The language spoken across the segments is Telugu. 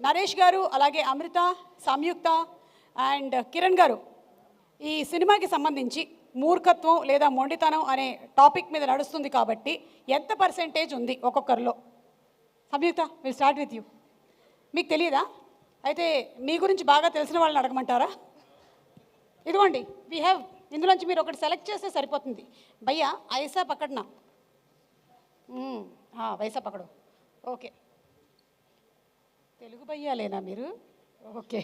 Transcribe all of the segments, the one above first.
నరేష్ గారు, అలాగే అమృత, సంయుక్త అండ్ కిరణ్ గారు, ఈ సినిమాకి సంబంధించి మూర్ఖత్వం లేదా మొండితనం అనే టాపిక్ మీద నడుస్తుంది కాబట్టి ఎంత పర్సెంటేజ్ ఉంది ఒక్కొక్కరిలో? సంయుక్త, విల్ స్టార్ట్ విత్ యూ. మీకు తెలియదా? అయితే మీ గురించి బాగా తెలిసిన వాళ్ళని అడగమంటారా? ఇదిగోండి, వీ హ్యావ్, ఇందులోంచి మీరు ఒకటి సెలెక్ట్ చేస్తే సరిపోతుంది. భయ్యా ఐసా పక్కడనా? వైసా పక్కడు. ఓకే, తెలుగు భయ్యాలేనా మీరు? ఓకే.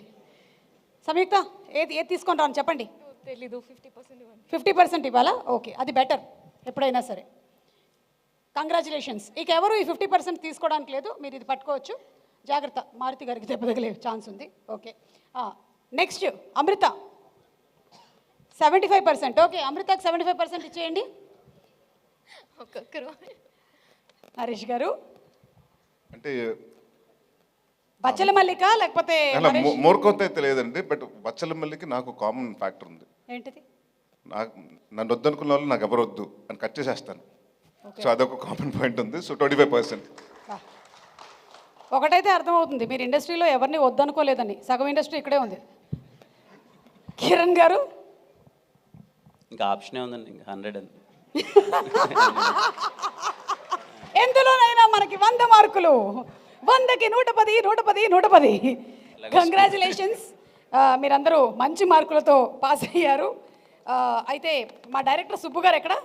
సంయుక్త, ఏది తీసుకొని రాను చెప్పండి. తెలీదు. 50% 50% ఇవ్వాలా? ఓకే, అది బెటర్ ఎప్పుడైనా సరే. కంగ్రాచులేషన్స్. ఇక ఎవరు ఈ 50% తీసుకోవడానికి లేదు, మీరు ఇది పట్టుకోవచ్చు. జాగ్రత్త, మారుతి గారికి దెబ్బ తగిలే ఛాన్స్ ఉంది. ఓకే, నెక్స్ట్ అమృత 75%. ఓకే, అమృతకు 75% ఇచ్చేయండి. ఒక్కొక్కరు. నరేష్ గారు అంటే బచ్చల మల్లిక లేకపోతే మూర్ఖంతో అయితే లేదండి, బట్ బచ్చల మల్లికి నాకు కామన్ ఫ్యాక్టర్ ఉంది. ఏంటిది? నాకు నన్ను వద్దనుకున్న వాళ్ళు నాకు ఎవరు వద్దు అని కట్ చేసేస్తాను. సో అదొక కామన్ పాయింట్ ఉంది. సో 25%. ఒకటైతే అర్థమవుతుంది, మీరు ఇండస్ట్రీలో ఎవరిని వద్దనుకోలేదని. సగం ఇండస్ట్రీ ఇక్కడే ఉంది. కిరణ్ గారు ఇంకా ఆప్షనే ఉందండి, ఇంకా 100 అండి. ఎందులోనైనా మనకి 100 మార్కులు, 100కి 110, 110, 110. కంగ్రాచులేషన్స్, మీరందరూ మంచి మార్కులతో పాస్ అయ్యారు. అయితే మా డైరెక్టర్ సుబ్బు గారు ఎక్కడ?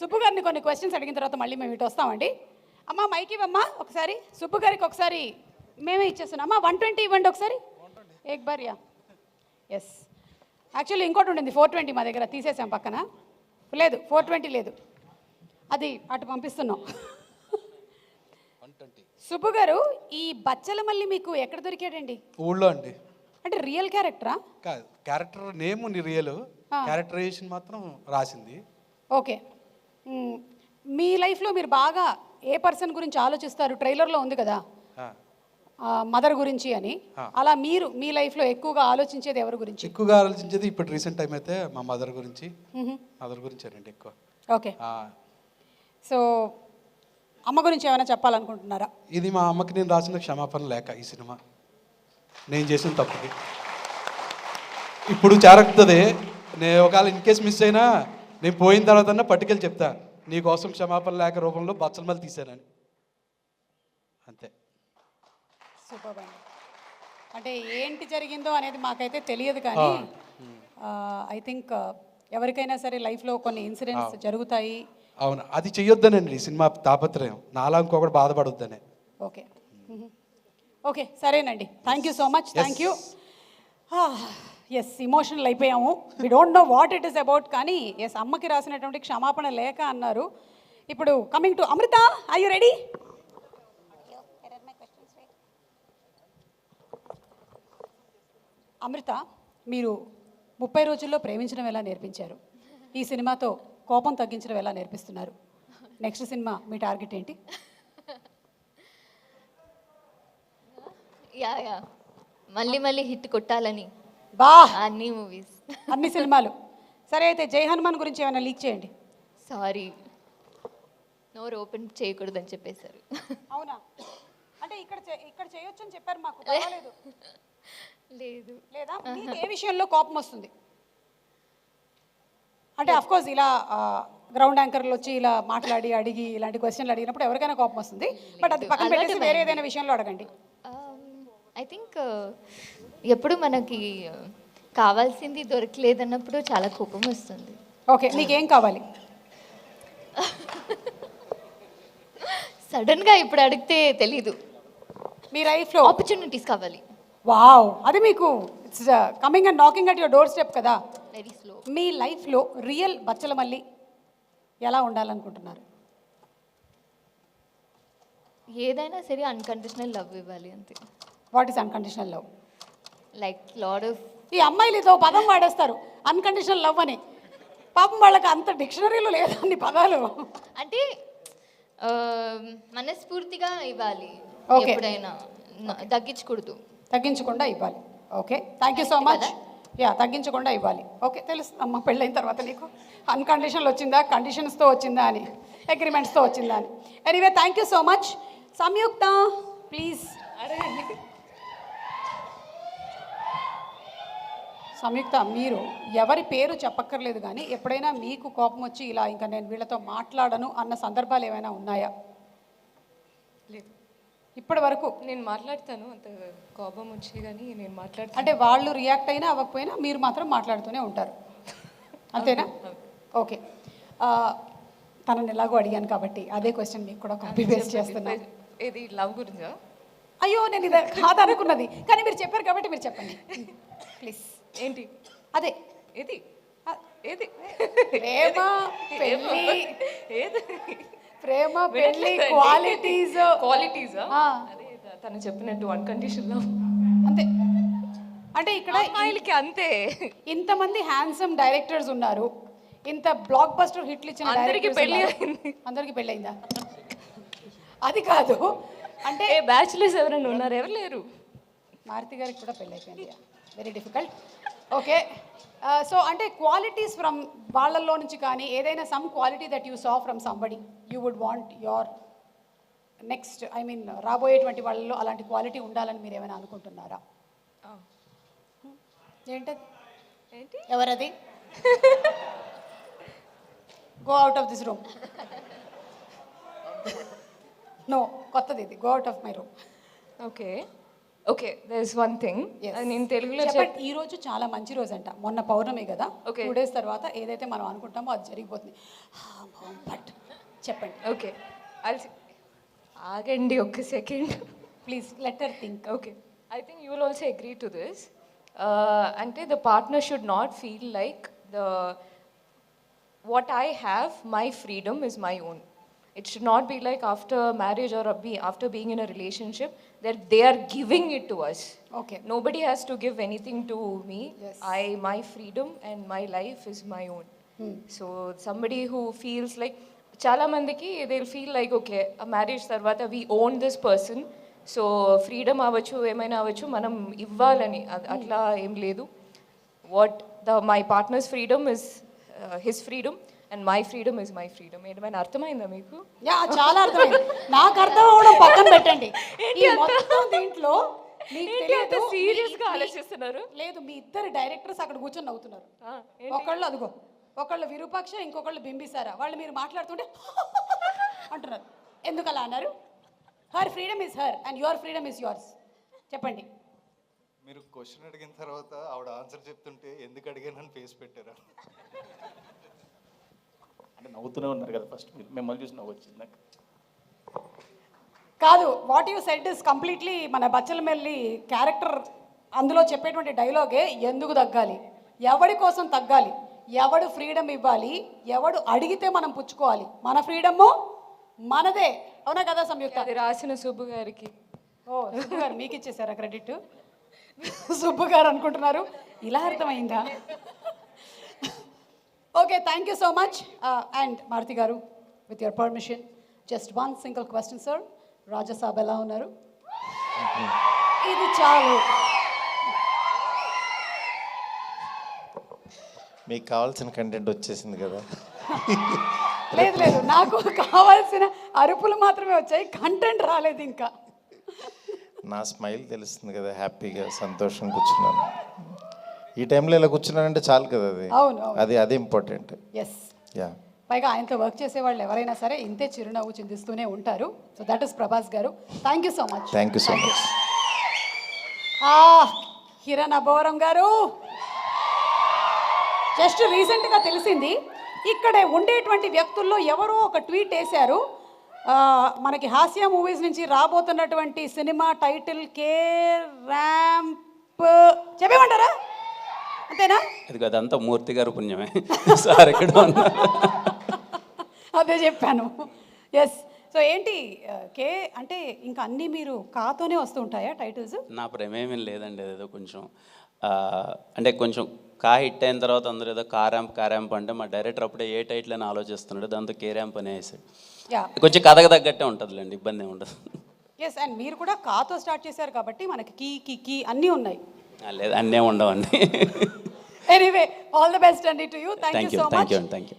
సుబ్బు గారిని కొన్ని క్వశ్చన్స్ అడిగిన తర్వాత మళ్ళీ మేము ఇటు వస్తామండి. అమ్మ మైక్ ఇవ్వమ్మా ఒకసారి. సుబ్బు గారికి ఒకసారి మేమే ఇచ్చేస్తున్నాం. అమ్మా 120 ఇవ్వండి ఒకసారి. ఏక్ బార్ యా. ఎస్, యాక్చువల్లీ ఇంకోటి ఉండింది 420 మా దగ్గర, తీసేసాం పక్కన. లేదు 420 లేదు, అది అటు పంపిస్తున్నాం. సుబ్బు గారు, ఈ బచ్చల మల్లి మీకు ఎక్కడ దొరికాడండి? ఊళ్ళో అండి. అంటే రియల్ క్యారెక్టరా? కాదు, క్యారెక్టర్ నేమ్ ఉంది రియల్, క్యారెక్టరైజేషన్ మాత్రం రాసింది. ఓకే. మీ లైఫ్లో మీరు బాగా ఏ పర్సన్ గురించి ఆలోచిస్తారు? ట్రైలర్లో ఉంది కదా మదర్ గురించి అని. అలా మీరు మీ లైఫ్లో ఎక్కువగా ఆలోచించేది ఎవరి గురించి? ఎక్కువగా ఆలోచించేది ఇప్పుడు రీసెంట్ టైం అయితే మా మదర్ గురించి అండి ఎక్కువ. ఓకే, సో అమ్మ గురించి ఏమైనా చెప్పాలనుకుంటున్నారా? ఇది మా అమ్మకి నేను రాసిన క్షమాపణ లేక ఈ సినిమా, నేను చేసిన తప్పుకి ఇప్పుడు చేరకుతుంది. నేను ఒకవేళ ఇన్ కేసు మిస్ అయినా నేను పోయిన తర్వాత పట్టుకెళ్ళి చెప్తా, నీకోసం క్షమాపణ లేక రూపంలో బచ్చల మల్లి తీశానని. అంతే. సూపర్ అండి. అంటే ఏంటి జరిగిందో అనేది మాకైతే తెలియదు, కానీ ఐ థింక్ ఎవరికైనా సరే లైఫ్లో కొన్ని ఇన్సిడెంట్స్ జరుగుతాయి. అవును, అది చెయ్యొద్దనండి సినిమా తాపత్రయం, నాలా ఇంకొకటి బాధపడొద్దనే. ఓకే ఓకే, సరేనండి. Thank you so much. Thank you. Yes, emotional అయిపోయాము. We don't know what it is about, కానీ ఎస్, అమ్మకి రాసినటువంటి క్షమాపణ లేక అన్నారు. ఇప్పుడు coming to Amrita, are you ready? Amrita, మీరు 30 రోజుల్లో ప్రేమించడం ఎలా నేర్పించారు, ఈ సినిమాతో కోపం తగ్గించడం ఎలా నేర్పిస్తున్నారు? నెక్స్ట్ సినిమా మీ టార్గెట్ ఏంటి? యా మళ్ళీ హిట్ కొట్టాలని బా, అన్ని మూవీస్, అన్ని సినిమాలు. సరే, అయితే జై హనుమాన్ గురించి ఏమైనా లీక్ చేయండి. సారీ, నోరు ఓపెన్ చేయకూడదని చెప్పేశారు. అవునా? అంటే ఇక్కడ చేయొచ్చు అని చెప్పారు మాకు, పర్వాలేదు. లేదు. లేదా మీకు ఏ విషయంలో కోపం వస్తుంది? అంటే అఫ్ కోర్స్ ఇలా గ్రౌండ్ యాంకర్లు వచ్చి ఇలా మాట్లాడి అడిగి ఇలాంటి క్వశ్చన్లు అడిగినప్పుడు ఎవరికైనా కోపం వస్తుంది, బట్ అది పక్కన పెట్టేసి వేరే ఏదైనా విషయంలో అడగండి. ఐ థింక్ ఎప్పుడు మనకి కావాల్సింది దొరకలేదన్నప్పుడు చాలా కోపం వస్తుంది. ఓకే, నీకేం కావాలి? సడన్గా ఇప్పుడు అడిగితే తెలీదు. మీ లైఫ్లో ఆపర్చునిటీస్ కావాలి. వావ్, అది మీకు it's coming and knocking at your door step కదా. Very slow. మీ లైఫ్లో రియల్ బచ్చల మల్లి ఎలా ఉండాలనుకుంటున్నారు? ఏదైనా సరే అన్కండిషనల్ లవ్ ఇవ్వాలి అంతే. What is unconditional love? Like lot of, ఈ అమ్మాయిలు ఇదో పదం వాడేస్తారు అన్కండిషనల్ లవ్ అని. పాపం వాళ్ళకి అంత డిక్షనరీలో లేదు అన్ని పదాలు. అంటే మనస్ఫూర్తిగా ఇవ్వాలి, Okay. ఎప్పుడైనా తగ్గించకుండా ఇవ్వాలి. Okay, thank you so much. Yeah, తగ్గించకుండా ఇవ్వాలి. ఓకే, తెలుస్తుంది అమ్మ పెళ్ళైన తర్వాత నీకు అన్కండిషనల్ వచ్చిందా, కండిషన్స్తో వచ్చిందా అని, అగ్రిమెంట్స్తో వచ్చిందా అని. Anyway, thank you so much. Samyukta please. Samyukta, మీరు ఎవరి పేరు చెప్పక్కర్లేదు కానీ ఎప్పుడైనా మీకు కోపం వచ్చి ఇలా ఇంకా నేను వీళ్ళతో మాట్లాడను అన్న సందర్భాలు ఏమైనా ఉన్నాయా? లేదు, ఇప్పటి వరకు నేను మాట్లాడతాను, అంత కోపం వచ్చి కానీ నేను మాట్లాడతాను. అంటే వాళ్ళు రియాక్ట్ అయినా అవ్వకపోయినా మీరు మాత్రం మాట్లాడుతూనే ఉంటారు, అంతేనా? ఓకే. తనని ఎలాగో అడిగాను కాబట్టి అదే క్వశ్చన్ మీకు కూడా కాపీ పేస్ట్ చేస్తున్నాను. ఇది లవ్ గురించా? అయ్యో, నేను ఇది కాదనుకున్నది, కానీ మీరు చెప్పారు కాబట్టి మీరు చెప్పండి ప్లీజ్. ఏంటి అదే ఏది ఏది ప్రేమ పెళ్ళి, ఏది ప్రేమ పెళ్ళి క్వాలిటీస్. క్వాలిటీసా? అదే తను చెప్పినట్టు అన్కండిషనల్ లవ్ అంతే. అంటే ఇక్కడ అమ్మాయిలకి అంతే. ఇంతమంది హ్యాండ్సమ్ డైరెక్టర్స్ ఉన్నారు, ఇంత బ్లాక్ బస్టర్ హిట్లు ఇచ్చిన అందరికీ directors పెళ్లి ఉన్నారు. అయింది. అందరికీ పెళ్ళయిందా? అది కాదు, అంటే బ్యాచులర్స్ ఎవరైనా ఉన్నారు? ఎవరు లేరు. మారుతి గారికి కూడా పెళ్ళి అయిపోయింది. Very difficult. ఓకే, సో అంటే క్వాలిటీస్ ఫ్రమ్ వాళ్ళల్లో నుంచి కానీ ఏదైనా some quality that you saw from somebody you would want your next, I mean రాబోయేటువంటి వాళ్ళలో అలాంటి క్వాలిటీ ఉండాలని మీరు ఏమైనా అనుకుంటున్నారా? ఏంటది? ఏంటి? ఎవరది? Go out of this room. No, కొత్తది ఇది. Go out of my room. Okay okay, there is one thing. నేను తెలుగులో ఈ రోజు చాలా మంచి రోజు అంట. మొన్న పౌర్ణమి కదా, 2 days తర్వాత ఏదైతే మనం అనుకుంటామో అది జరిగిపోతుంది. బట్ చెప్పండి. ఓకే, ఆగండి ఒక్క second please, let her think. Okay, I think you will also agree to this. అంటే the partner should not feel like what I have, my freedom is my own. It should not be like after marriage or after being in a relationship that they are giving it to us. Okay. Nobody has to give anything to me. Yes. My freedom and my life is my own. So somebody who feels like, chala mandiki they'll feel like, okay, a marriage tarvata we own this person, so freedom avachchu emaina avachchu manam ivvalani atla em ledu. What my partner's freedom is his freedom and my freedom is my freedom. ఏమైనా అర్థమైందా మీకు? యా, చాలా అర్థమైంది. నాకు అర్థం అవడం పక్కన పెట్టండి. ఈ మొత్తం దీంట్లో మీకు తెలియదు, సీరియస్ గా ఆలోచిస్తున్నారు. లేదు, మీ ఇద్దరు డైరెక్టర్స్ అక్కడ కూర్చొని నవ్వుతున్నారు. ఒకళ్ళు అదిగో, ఒకళ్ళు విరూపాక్ష, ఇంకొకళ్ళు బింబిసారా. వాళ్ళు మీరు మాట్లాడుతుంటే అంటున్నారు. ఎందుకు అలా అన్నారు? Her freedom is her and your freedom is yours. చెప్పండి. మీరు క్వశ్చన్ అడిగిన తర్వాత ఆవిడ ఆన్సర్ చెప్తుంటే ఎందుకు అడిగానని ఫేస్ పెట్టారా? అంటే నవ్వుతూనే ఉన్నారు కదా, ఫస్ట్ మీరు మిమ్మల్ని చూసి నవ్వు వచ్చింది నాకు. కాదు, what you said is completely మన బచ్చలమెల్లి క్యారెక్టర్. అందులో చెప్పేటువంటి డైలాగే ఎందుకు తగ్గాలి, ఎవడి కోసం తగ్గాలి, ఎవడు ఫ్రీడమ్ ఇవ్వాలి, ఎవడు అడిగితే మనం పుచ్చుకోవాలి, మన ఫ్రీడమ్ మనదే. అవునా కదా సంయుక్త? అది రాసిన సుబ్బు గారికి. ఓ, సుబ్బు గారు మీకు ఇచ్చేసారా క్రెడిట్? సుబ్బు గారు అనుకుంటున్నారు, ఇలా అర్థమైందా? Okay, thank you so much. And Maruti గారు, with your permission, just one single question sir. Rajasaab ఎలా ఉన్నారు? ఇది చాలు. మీకు కావాల్సిన కంటెంట్ వచ్చేసింది కదా. లేదు లేదు, నాకు కావాల్సిన అరుపులు మాత్రమే వచ్చాయి, కంటెంట్ రాలేదు ఇంకా. నా స్మైల్ తెలుస్తుంది కదా, హ్యాపీగా సంతోషం కూర్చున్నాను. ఈ టైంలో ఇలా కూర్చున్నానంటే చాలు కదా, అది అవును, అది ఇంపార్టెంట్. ఎస్. యా, పైగా ఆయనతో వర్క్ చేసే వాళ్ళు ఎవరైనా సరే ఇంతే చిరునవ్వు చిందిస్తూనే ఉంటారు. సో దట్ ఇస్ ప్రభాస్ గారు. Thank you so much. Thank you so much. Kiran Abbavaram గారు, జస్ట్ రీసెంట్గా తెలిసింది, ఇక్కడ ఉండేటువంటి వ్యక్తుల్లో ఎవరో ఒక ట్వీట్ వేశారు, మనకి హాస్య మూవీస్ నుంచి రాబోతున్నటువంటి సినిమా టైటిల్ కే ర్యాంప్ చెప్పేమంటారా? అంతేనా? అది అదంతా మూర్తి గారు పుణ్యమే. సార్ ఎక్కడ ఉన్నారు? అదే చెప్పాను. ఎస్. సో ఏంటి కే అంటే ఇంకా అన్నీ మీరు కాతోనే వస్తూ ఉంటాయా టైటిల్స్? నా ప్రమేయం లేదండి, అదేదో కొంచెం అంటే కొంచెం కా హిట్ అయిన తర్వాత అందరూ ఏదో కారాంప్ అంటే మా డైరెక్టర్ అప్పుడే ఏ టైటిల్ అని ఆలోచిస్తున్నాడు, దాంతో కే ర్యాంప్ అనే వేసాడు. కొంచెం కథకు తగ్గట్టే ఉంటుందిలేండి, ఇబ్బంది ఏమి ఉండదు. ఎస్. అండ్ మీరు కూడా కాతో స్టార్ట్ చేశారు కాబట్టి మనకి కీ అన్నీ ఉన్నాయి. లేదు, అన్నీ ఉండవండి. ఎనీవే, ఆల్ ద బెస్ట్ అండి to you. Thank you so much. Thank you.